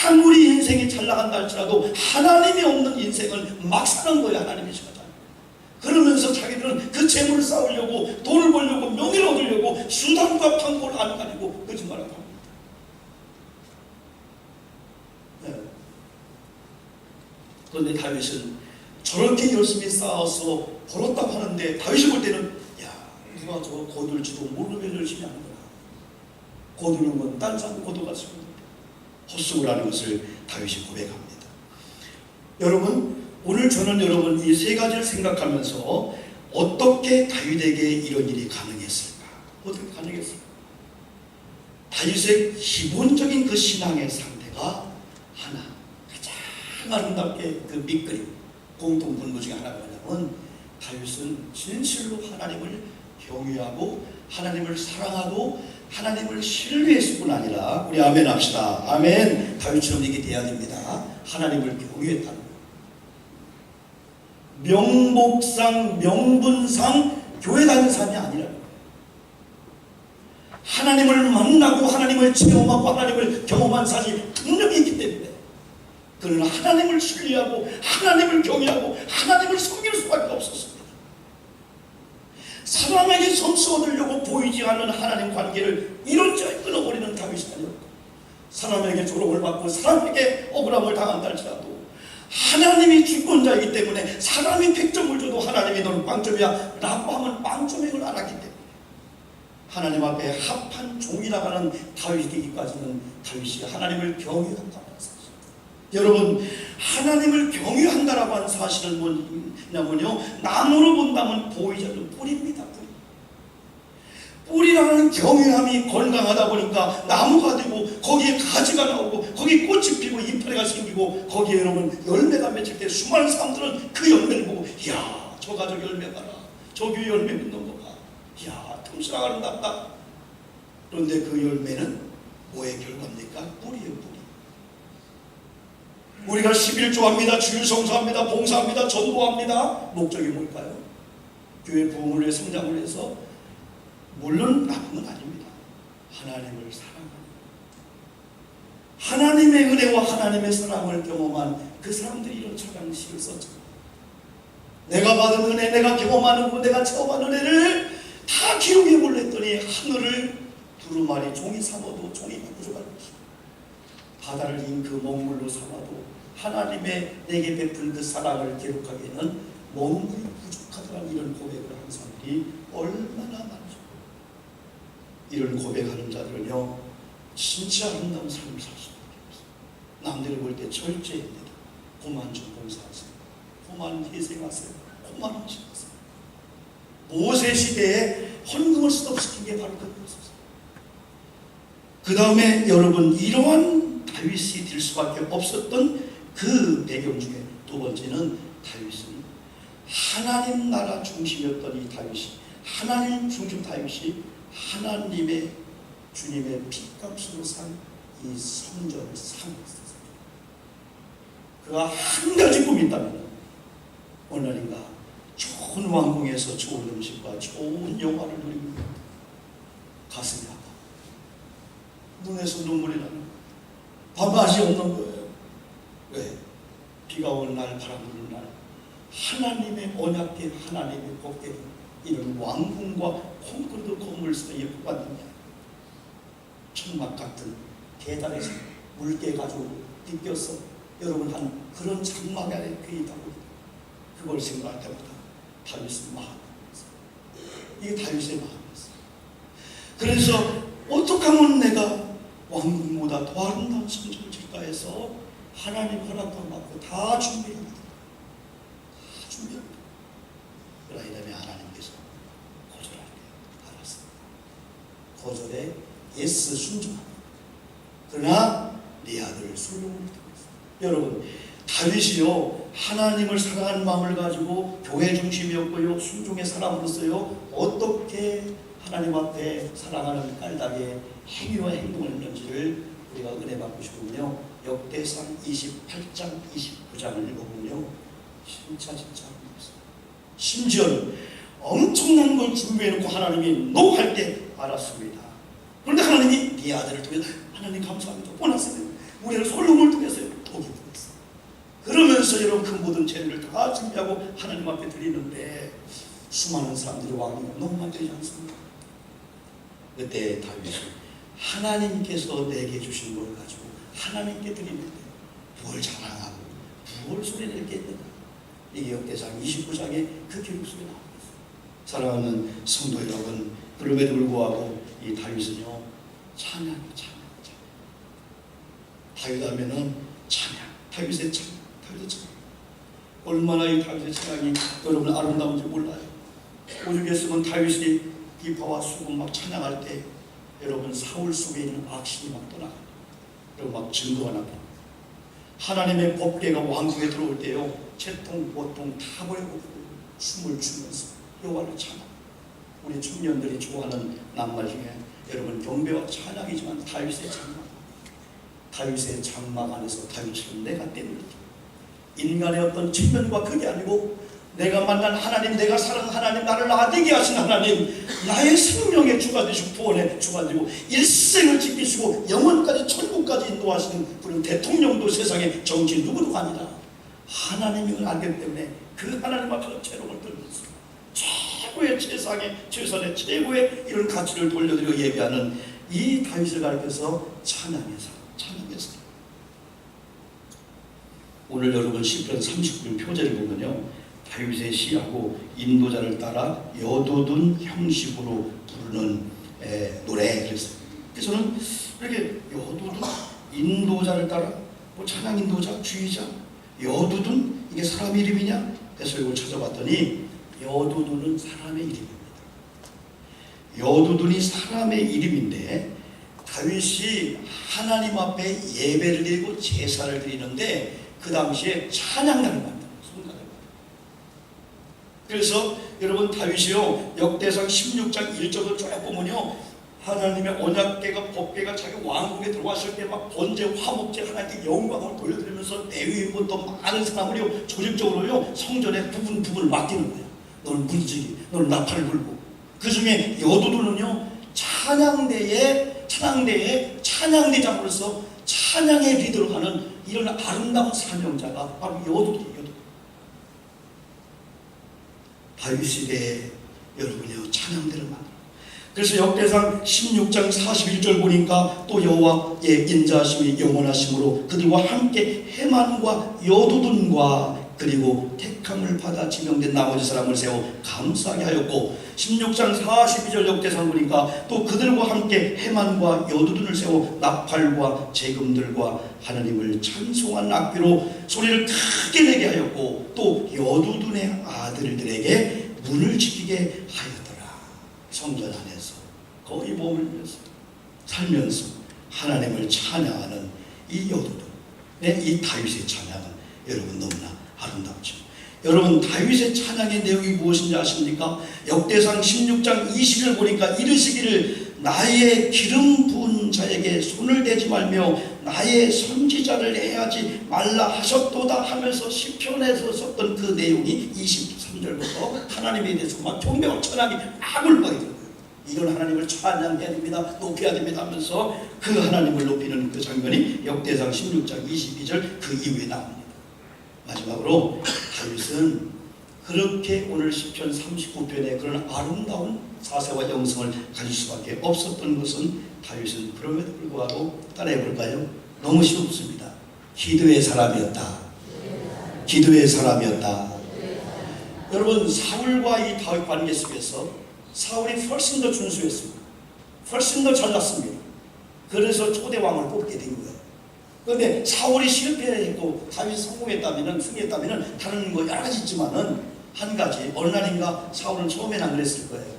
아무리 인생이 잘 나간다 할지라도 하나님이 없는 인생을 막 사는 거예요. 하나님이 시간에. 그러면서 자기들은 그 재물을 쌓으려고, 돈을 벌려고, 명예를 얻으려고 수단과 방법을 안 가리고 거짓말을 합니다. 네. 그런데 다윗은 저렇게 열심히 쌓아서 벌었다고 하는데, 다윗이 볼 때는 야, 누가 저거 거둘지도 모르면 열심히 하는 거야. 거두는 건 딴 사람 거둬가지고 헛수고를 하는 것을 다윗이 고백합니다. 여러분, 오늘 저는 여러분 이 세 가지를 생각하면서 어떻게 다윗에게 이런 일이 가능했을까? 어떻게 가능했을까? 다윗의 기본적인 그 신앙의 상태가 하나, 가장 아름답게 그 밑그림, 공통 분모 중에 하나가 뭐냐면, 다윗은 진실로 하나님을 경외하고 하나님을 사랑하고 하나님을 신뢰했을 뿐 아니라, 우리 아멘 합시다. 아멘. 다윗처럼 이게 돼야 됩니다. 하나님을 경외했다는 거예요. 명목상 명분상 교회 다니는 사람이 아니라는 거예요. 하나님을 만나고 하나님을 체험하고 하나님을 경험한 사람이 능력이 있기 때문에, 그는 하나님을 신뢰하고 하나님을 경외하고 하나님을 섬길 수밖에 없었습니다. 사람에게 점수 얻으려고 보이지 않는 하나님 관계를 이런저런 끊어버리는 다윗이 아니었고, 사람에게 조롱을 받고 사람에게 억울함을 당한다 할지라도 하나님이 주권자이기 때문에, 사람이 100점을 줘도 하나님이 너는 빵점이야 라고 하면 빵점인 걸 알았기 때문에, 하나님 앞에 합한 종이라고 하는 다윗이기까지는 다윗이 하나님을 경외한다는 사실. 여러분, 하나님을 경외한다라고 하는 사실은 뭐냐면요, 나무로 본다면 보이지 않는 뿌리입니다. 뿌리라는 경외함이 건강하다 보니까 나무가 되고, 거기에 가지가 나오고, 거기에 꽃이 피고 이파리가 생기고, 거기에 여러분 열매가 맺힐 때 수많은 사람들은 그 열매를 보고, 이야, 저 가족 열매 봐라, 저 교회 열매 맺는 거 봐, 이야, 틈새가 아름답다. 그런데 그 열매는 뭐의 결과입니까? 뿌리예요, 뿌리. 우리가 11조합니다, 주일성수합니다, 봉사합니다, 전도합니다. 목적이 뭘까요? 교회 부흥을 위해, 성장을 위해서. 물론 나쁜 건 아닙니다. 하나님을 사랑하는, 하나님의 은혜와 하나님의 사랑을 경험한 그 사람들이 이런 찬양시를 썼잖아요. 내가 받은 은혜, 내가 경험하는 거, 내가 체험한 은혜를 다 기록해 볼랬더니 하늘을 두루마리 종이 삼아도 종이가 부족할 것이다. 바다를 잉그 먹물로 삼아도 하나님의 내게 베푼 그 사랑을 기록하기에는 먹물이 부족하다는 이런 고백을 하는 사람들이 얼마나 많죠. 이런 고백하는 자들은요, 진짜 아름다운 삶을 살 수밖에 없어요. 남들이 볼 때 절제입니다. 그만 좀 봉사하세요. 그만 희생하세요. 그만 하시겠어요. 모세 시대에 헌금을 수없시킨 게 바로 그것이었어요. 그 다음에 여러분, 이러한 다윗이 될 수밖에 없었던 그 배경 중에 두 번째는 다윗은 하나님 나라 중심이었던 이 다윗이, 하나님 중심 다윗이 하나님의 주님의 핏값으로 산 이 성전을 사모했었어요. 그가 한 가지 꿈이 있다면 오늘인가 좋은 왕궁에서 좋은 음식과 좋은 영화를 누리고 가슴이 아파, 눈에서 눈물이 나는, 밥맛이 없는 거예요. 왜? 비가 오는 날, 바람 부는 날, 하나님의 언약궤, 하나님의 법궤, 이런 왕궁과 콘크리트 건물 사이에 붙었는데 천막 같은 계단에서 물개 가지고 빗겨서 여러분 한 그런 장막 안에 그 있다고, 그걸 생각할 때마다 다윗은 마음이었어요. 이게 다윗의 마음이었어요. 그래서 어떻게 하면 내가 왕궁보다 더 아름다운 성전을 질까 해서 하나님 허락도 받고 다 준비합니다. 다 준비합니다. 그러나 이러면 하나님께서 거절할 때 알았습니다. 거절에 예스 순종합니다. 그러나 네 아들 솔로몬을 통해서, 여러분 다윗이요, 하나님을 사랑하는 마음을 가지고 교회 중심이었고요, 순종의 사람으로서요, 어떻게 하나님 앞에 사랑하는 깔답게 행위와 행동을 했는지를 우리가 은혜 받고 싶으면요, 역대상 28장 29장을 읽어보면요, 진짜 아름다웠어요. 심지어는 엄청난 걸 준비해놓고 하나님이 노할 때 알았습니다. 그런데 하나님이 네 아들을 통해서, 하나님 감사합니다, 보냈어요. 우리를 솔로몬을 통해서요, 복이 보냈어요. 그러면서 여러분 그 모든 재능을 다 준비하고 하나님 앞에 드리는데 수많은 사람들이 왕이가 너무 많지 않습니까? 그때 다윗이 하나님께서 내게 주신 걸 가지고 하나님께 드리는데 뭘 자랑하고 뭘 소리낼 게 있는가? 이게 역대상 29장에 그 기록 속에 나옵니다. 사랑하는 성도 여러분, 그럼에도 불구하고 이 다윗은요, 찬양. 다윗 하면은 찬양, 다윗의 찬양. 얼마나 이 다윗의 찬양이 여러분 아름다운지 몰라요. 오죽했으면 다윗이 기파와 수금 막 찬양할 때 여러분 사울 속에 있는 악신이 막 떠나가요. 그리고 막 증거가 나고, 하나님의 법궤가 왕궁에 들어올 때요, 채통 보통 다 버리고 춤을 추면서 여호와를 찬양. 우리 청년들이 좋아하는 낱말 중에 여러분 경배와 찬양이지만 다윗의 장막 안에서 다윗처럼 내가 때밀지, 인간의 어떤 측면과 그게 아니고 내가 만난 하나님, 내가 사랑하는 하나님, 나를 나되게 하신 하나님, 나의 생명의 주가 되시고 구원의 주가 되고 일생을 지키시고 영원까지 천국까지 인도하시는 그런 대통령도 세상에 정치 누구도 아니라 하나님을 알기 때문에 그 하나님 앞에서 채롱을 들면서 최고의 최선의 최고의 이런 가치를 돌려드리고 예배하는 이 다윗을 가르쳐서 찬양해서 오늘 여러분 시편 39편 표제를 보면요, 다윗의 시하고 인도자를 따라 여도둔 형식으로 부르는 노래 그랬어요. 그래서 저는 이렇게 여도둔, 인도자를 따라, 뭐 찬양 인도자, 주의자, 여도둔, 이게 사람 이름이냐? 그래서 이걸 찾아봤더니 여도둔은 사람의 이름입니다. 여도둔이 사람의 이름인데 다윗이 하나님 앞에 예배를 드리고 제사를 드리는데 그 당시에 찬양단을 만들어요. 성가대를. 그래서 여러분 다윗이요, 역대상 16장 1절을 쭉 보면요, 하나님의 언약궤가 법궤가 자기 왕국에 들어왔을 때 막 번제 화목제 하나님께 영광을 돌려드리면서 레위인부터 많은 사람을요 조직적으로요 성전에 부분을 맡기는 거예요. 너는 문지기, 너는 나팔을 불고. 그 중에 여도도는요 찬양대의 찬양대장으로서 찬양의 리더로 하는 이런 아름다운 사명자가 바로 여도들이에요. 다윗 시대에 여러분이요 찬양대를 만들어. 그래서 역대상 16장 41절 보니까 또 여호와의 인자하심이 영원하심으로 그들과 함께 헤만과 여두둔과 그리고 택함을 받아 지명된 나머지 사람을 세워 감사하게 하였고, 16장 42절 역대상 보니까 또 그들과 함께 헤만과 여두둔을 세워 나팔과 재금들과 하나님을 찬송한 악기로 소리를 크게 내게 하였고, 또 여두둔의 아들들에게 문을 지키게 하였더라. 성전 안에서 거의 머물면서 살면서 하나님을 찬양하는 이 여두둔의 이 다윗의 찬양은 여러분 너무나 아름답죠. 여러분 다윗의 찬양의 내용이 무엇인지 아십니까? 역대상 16장 20절 보니까 이르시기를 나의 기름 부은 자에게 손을 대지 말며 나의 선지자를 해하지 말라 하셨도다 하면서 시편에서 썼던 그 내용이 23절부터 하나님에 대해서 막 경배와 찬양이 막 울먹이 되는 거예요. 이런 하나님을 찬양해야 됩니다, 높여야 됩니다 하면서 그 하나님을 높이는 그 장면이 역대상 16장 22절 그 이후에 나옵니다. 마지막으로 다윗은 그렇게 오늘 시편 39편에 그런 아름다운 사세와 영성을 가질 수밖에 없었던 것은, 다윗은 그럼에도 불구하고 따라해볼까요? 너무 쉽습니다. 기도의 사람이었다. 기도의 사람이었다. 여러분 사울과 이 다윗 관계 속에서 사울이 훨씬 더 준수했습니다. 훨씬 더 잘났습니다. 그래서 초대왕을 뽑게 된 거예요. 그런데 사울이 실패했고 다윗이 성공했다면은, 승리했다면은 다른 거 여러 가지 있지만은 한 가지, 어느 날인가 사울은 처음에는 안 그랬을 거예요.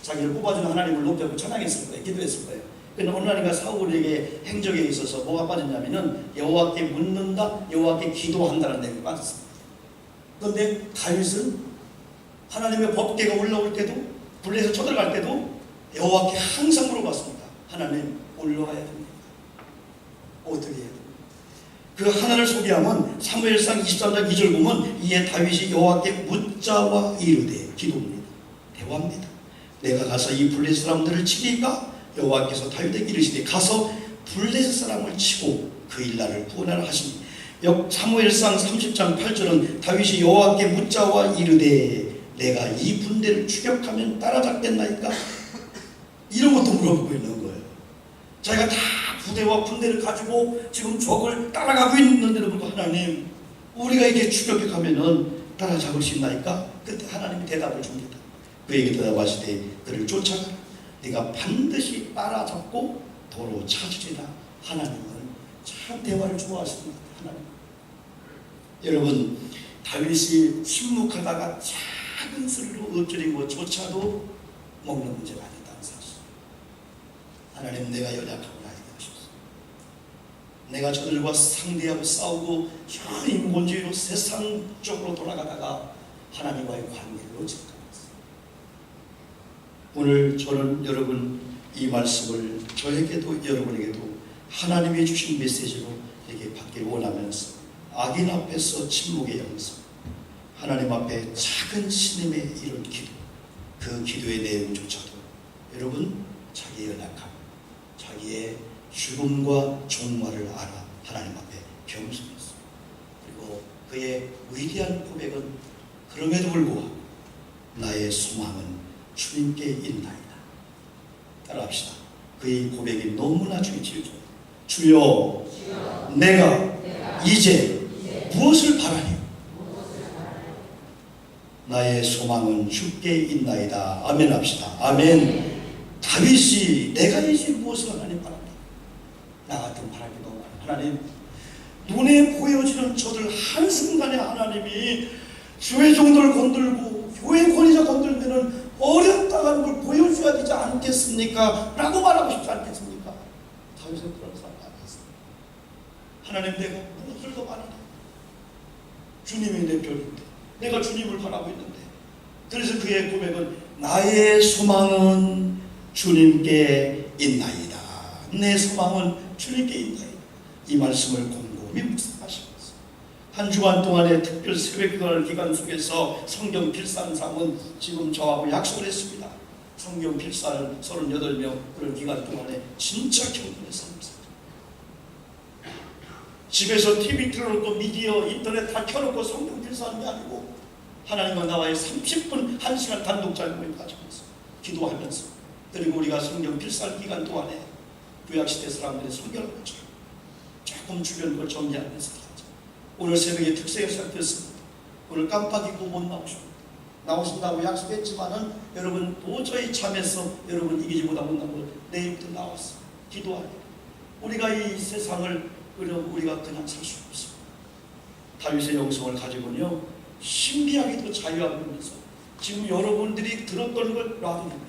자기를 뽑아주는 하나님을 높여고 찬양했을 거예요. 기도했을 거예요. 그런데 어느 날인가 사울에게 행적에 있어서 뭐가 빠졌냐면은 여호와께 묻는다, 여호와께 기도한다는 내용이 빠졌습니다. 그런데 다윗은 하나님의 법궤가 올라올 때도, 불에서 쳐들어갈 때도 여호와께 항상 물어봤습니다. 하나님 올라가야 됩니다. 어떻게 해야 됩니까? 그 하나를 소개하면 사무엘상 23장 2절 보면 이에 다윗이 여호와께 묻자와 이르되, 기도입니다. 대화입니다. 내가 가서 이 블레셋 사람들을 치리까? 여호와께서 다윗에게 이르시되 가서 블레셋 사람을 치고 그 일날을 구원하라 하시니, 사무엘상 30장 8절은 다윗이 여호와께 묻자와 이르되 내가 이 군대를 추격하면 따라잡겠나이까? 이런 것도 물어보고 있는 거예요. 자기가 다 부대와 군대를 가지고 지금 적을 따라가고 있는데도 불구하고 하나님, 우리가 이렇게 추격해 가면은 따라잡을 수 있나이까? 그때 하나님이 대답을 줍니다. 그에게 대답하시되 그를 쫓아가라. 네가 반드시 따라잡고 도로 찾으리라. 하나님은 참 대화를 좋아하십니다. 하나님. 여러분 다윗이 침묵하다가 작은 소리로 읊조린 것조차도 먹는 문제가 아니다는 사실. 하나님, 내가 연약하고 내가 저들과 상대하고 싸우고 저 인본주의로 세상 쪽으로 돌아가다가 하나님과의 관계를 놓칠 것 같습니다. 오늘 저는 여러분 이 말씀을 저에게도 여러분에게도 하나님이 주신 메시지로 이렇게 받기를 원하면서, 악인 앞에서 침묵의 영성, 하나님 앞에 작은 신임의 이런 기도, 그 기도의 내용조차도 여러분 자기의 연약함, 자기의 죽음과 종말을 알아 하나님 앞에 겸손했습니다. 그리고 그의 위대한 고백은 그럼에도 불구하고 나의 소망은 주님께 있나이다. 따라합시다. 그의 고백이 너무나 주의치죠. 주여, 내가 이제 무엇을 바라니? 나의 소망은 주께 있나이다. 아멘 합시다. 아멘. 다윗이 내가 이제 무엇을 하나님 바랍니다. 나 같은 바람이 너무 많아. 하나님, 눈에 보여지는 저들 한순간에 하나님이 교회 정도를 건들고 교회 권위자 건들면은 어렵다는 걸 보여줘야 되지 않겠습니까? 라고 말하고 싶지 않겠습니까? 다윗은 그런 사람 아니었어요. 하나님, 내가 무엇을 더 바라니? 주님이 내 별인데, 내가 주님을 바라고 있는데. 그래서 그의 고백은 나의 소망은 주님께 있나이다. 내 소망은 주님께 있나이다. 이 말씀을 곰곰이 묵상하시면서 한 주간 동안의 특별 새벽 기간 속에서 성경 필사상은 지금 저하고 약속을 했습니다. 성경 필사를 38명 그런 기간 동안에 진짜 경건의 삶을 집에서 TV 틀어놓고 미디어, 인터넷 다 켜놓고 성경 필사하는 게 아니고 하나님과 나와의 30분, 1시간 단독 자유를 가지면서 기도하면서, 그리고 우리가 성경 필사할 기간 동안에 구약시대 사람들의 성경을 조금 주변 걸 정리하면서 하자. 오늘 새벽에 특세에 살폈습니다. 오늘 깜빡 잊고 못 나오신다고 약속했지만은 여러분 도저히 잠에서 여러분 이기지 못하고 내일부터 나왔어. 기도하려. 우리가 이 세상을 우리가 그냥 살 수 없어. 다윗의 영성을 가지고는요 신비하게도 자유하면서 지금 여러분들이 들었던 걸 놔둡니다.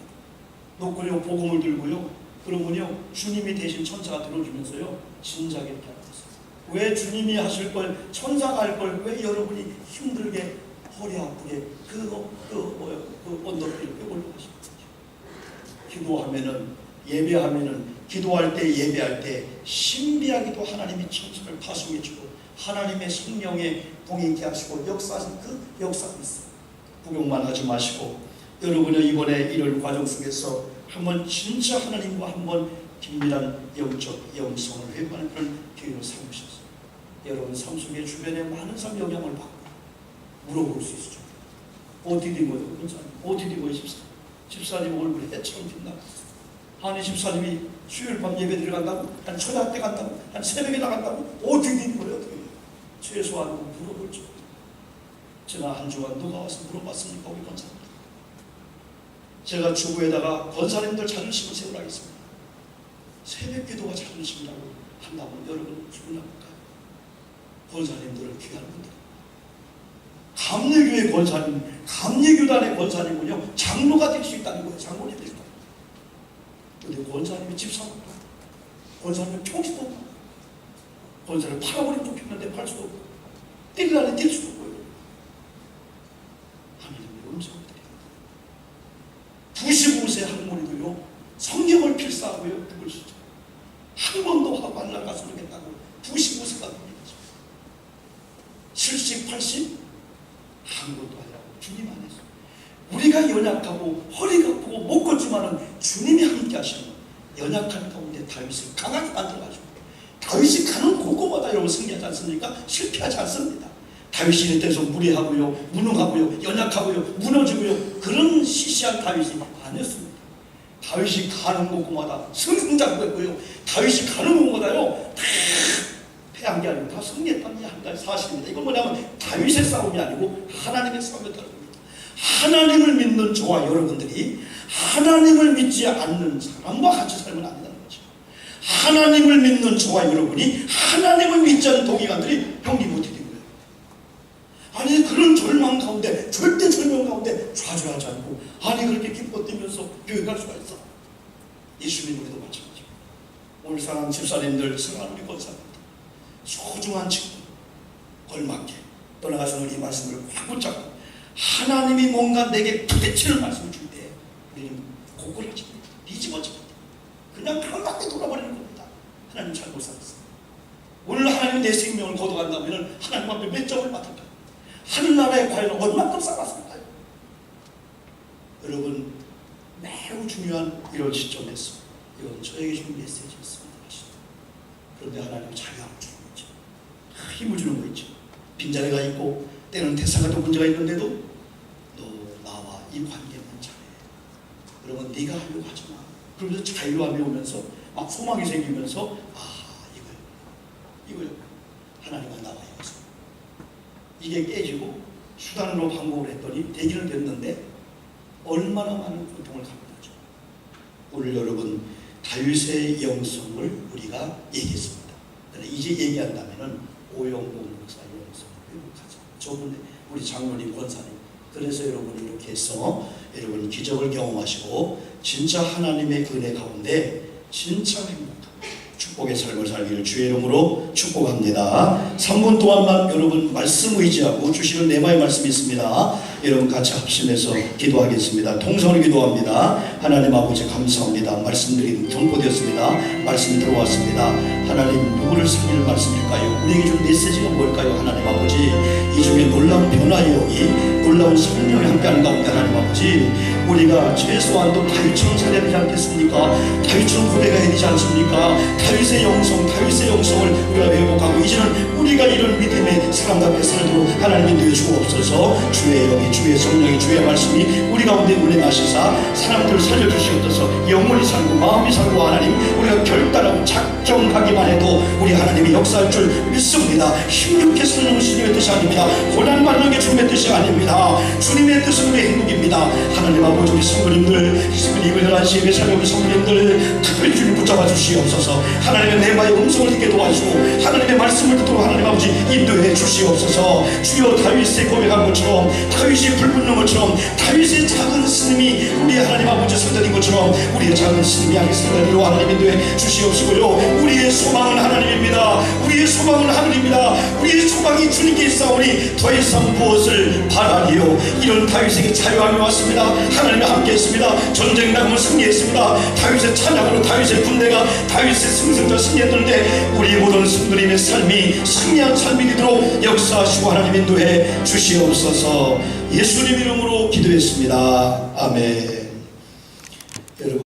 놓고요 복음을 들고요, 그러면요 주님이 대신 천사가 들어주면서요 진작에 깨어났어요. 왜 주님이 하실 걸, 천사가 할 걸 왜 여러분이 힘들게 허리 아프게 그 언덕길을 올라가시는 거죠. 기도하면은, 예배하면은, 기도할 때, 예배할 때 신비하게도 하나님이 천사를 파송해주고 하나님의 성령에 동행케 하시고 역사하신 그 역사가 있어요. 구경만 하지 마시고 여러분이 이번에 이런 과정 속에서 한번 진짜 하나님과 한번 긴밀한 영적 영성을 회복하는 그런 기회로 삼으셨어요. 여러분 삶 속에 주변에 많은 사람 영향을 받고 물어볼 수 있죠. 어떻게 된 거예요? 어떻게 된 거예요? 집사님 얼굴이 해처럼 빛나고, 아니 집사님이 수요일 밤 예배 들어간다고, 한 초대 때 간다고, 한 새벽에 나간다고, 어떻게 된 거예요? 어떻게 돼요? 최소한 물어보죠. 지난 한 주간 누가 와서 물어봤습니까? 우리 권사님. 제가 주부에다가 권사님들 자존심을 세우라겠습니다. 새벽 기도가 자존심이라고 한다면 여러분 기분 나쁠까요? 권사님들을 귀한 분들, 감리교회 권사님, 감리교단의 권사님은요 장로가 될 수 있다는 거예요. 장로님 될 거예요. 근데 권사님이 집사도 없고, 권사님이 총수도 없고, 권사를 팔아버리면 좋겠는데 팔 수도 없고, 뛸라니 뛸 수도 없고, 하나님의 음성들이 95세 할머니도요 성경을 필사하고요 그걸 한 번도 하고 안 나갔으면 좋겠다고 95세가 됩니다. 70, 80 아무것도 아니라고 주님 안에서 우리가 연약하고 허리가 아프고 못 걷지만은 주님이 함께 하시는 연약한 가운데 다윗을 강하게 만들어가지고 다윗이 가는 곳곳마다 여러분 승리하지 않습니까? 실패하지 않습니다. 다윗이 이런 데서 무례하고요, 무능하고요, 연약하고요, 무너지고요, 그런 시시한 다윗이 아니었습니다. 다윗이 가는 곳곳마다 승승장구했고요, 다윗이 가는 곳마다요 다 패한 게 아니고 다 승리했다는 게 한 가지 사실입니다. 이건 뭐냐면 다윗의 싸움이 아니고 하나님의 싸움이었다는 겁니다. 하나님을 믿는 저와 여러분들이 하나님을 믿지 않는 사람과 같이 살면 안 된다는 거죠. 하나님을 믿는 저와 여러분이 하나님을 믿지 않는 동기관들이 형님 어떻게 된 거예요? 아니 그런 절망 가운데, 절대 절망 가운데 좌절하지 않고, 아니 그렇게 기뻐 뛰면서 교회 갈 수가 있어. 예수님 우리도 마찬가지고, 오늘 사랑하는 집사님들, 사랑하는 우리 권사님들, 소중한 친구 걸맞게 떠나가서 우리 말씀을 확 붙잡고 하나님이 뭔가 내게 부딪히는 말씀을 줄 때 우리는 고꾸라집니다. 뒤집어집니다. 그냥 그런밖에 돌아버리는 겁니다. 하나님 잘못 살았어요. 오늘 하나님 내 생명을 거둬간다면 하나님 앞에 몇 점을 받을까요? 하늘나라에 과연 얼마큼 쌓았을까요? 여러분 매우 중요한 이런 시점에서 이건 저에게 준 메시지였습니다. 그런데 하나님 자유함을 주는 거죠. 힘을 주는 거 있죠. 빈자리가 있고 때는 대사가도 문제가 있는데도 너 나와 이 관계는 잘해. 여러분 네가 하려고 하지 마. 그러면서 자유함이 오면서 막 소망이 생기면서 이거요. 하나님과 나와 여기서 이게 깨지고 수단으로 방법을 했더니 대기를 됐는데 얼마나 많은 고통을 감당하죠. 오늘 여러분 다윗의 영성을 우리가 얘기했습니다. 이제 얘기한다면은 오영훈 목사의 영성을 회복하자. 저분 우리 장로님, 권사님. 그래서 여러분이 이렇게 해서 여러분 기적을 경험하시고 진짜 하나님의 은혜 가운데 진짜 행복한 축복의 삶을 살기를 주의 이름으로 축복합니다. 3분 동안만 여러분 말씀 의지하고 주시는 내마의 말씀이 있습니다. 여러분 같이 합심해서 기도하겠습니다. 통성으로 기도합니다. 하나님 아버지 감사합니다. 말씀드린 경고되었습니다. 말씀이 들어왔습니다. 하나님 누구를 살릴 말씀일까요? 우리에게 준 메시지가 뭘까요? 하나님 아버지 이 중에 속에 놀라운 변화의 놀라운 성령이 함께하는 가운데 하나님 아버지, 우리가 최소한 또 다윗처럼 살아야 되지 않겠습니까? 다윗처럼 고백해야 되지 않습니까? 다윗의 영성을 우리가 회복하고 이제는 우리가 이런 믿음의 사람답게 살도록 하나님이 내주옵소서. 주의 영이, 주의 성령이, 주의 말씀이 우리 가운데 운행하시사 사람들을 살려주시옵소서. 영혼이 살고 마음이 살고 하나님, 우리가 결단하고 작정하기만 해도 우리 하나님이 역사할 줄 믿습니다. 힘겹게 사는 주님의 뜻이 아닙니다. 고난 받는 게 주님의 뜻이 아닙니다. 주님의 뜻은 우리의 행복입니다. 하나님 아버지, 우리 성도님들, 이번 11시 예배 참여 우리 성도님들 특별히 주님 붙잡아 주시옵소서. 하나님의 내마의 음성을 듣게 도와주시고 하나님의 말씀을 듣도록 하나님 아버지 인도해 주시옵소서. 주여, 다윗의 고백한 것처럼, 다윗이 불붙는 것처럼, 다윗의 작은 스님이 우리 하나님 아버지 선전인 것처럼 우리의 작은 스님이 하게 선전으로 하나님 인도해 주시옵시고요. 우리의 소망은 하나님입니다. 우리의 소망은 하늘입니다. 우리의 소망이 주님께 있사오니 더 이상 무엇을 바라리요. 이런 다윗에게 자유함이 왔습니다. 하나님이 함께했습니다. 전쟁 나가면 승리했습니다. 다윗의 찬양으로 다윗의 군대가 다윗의 승승자 승리했는데 우리 모든 성도님의 삶이 승리한 삶이 되도록 역사하시고 하나님 인도해 주시옵소서. 예수님 이름으로 기도했습니다. 아멘.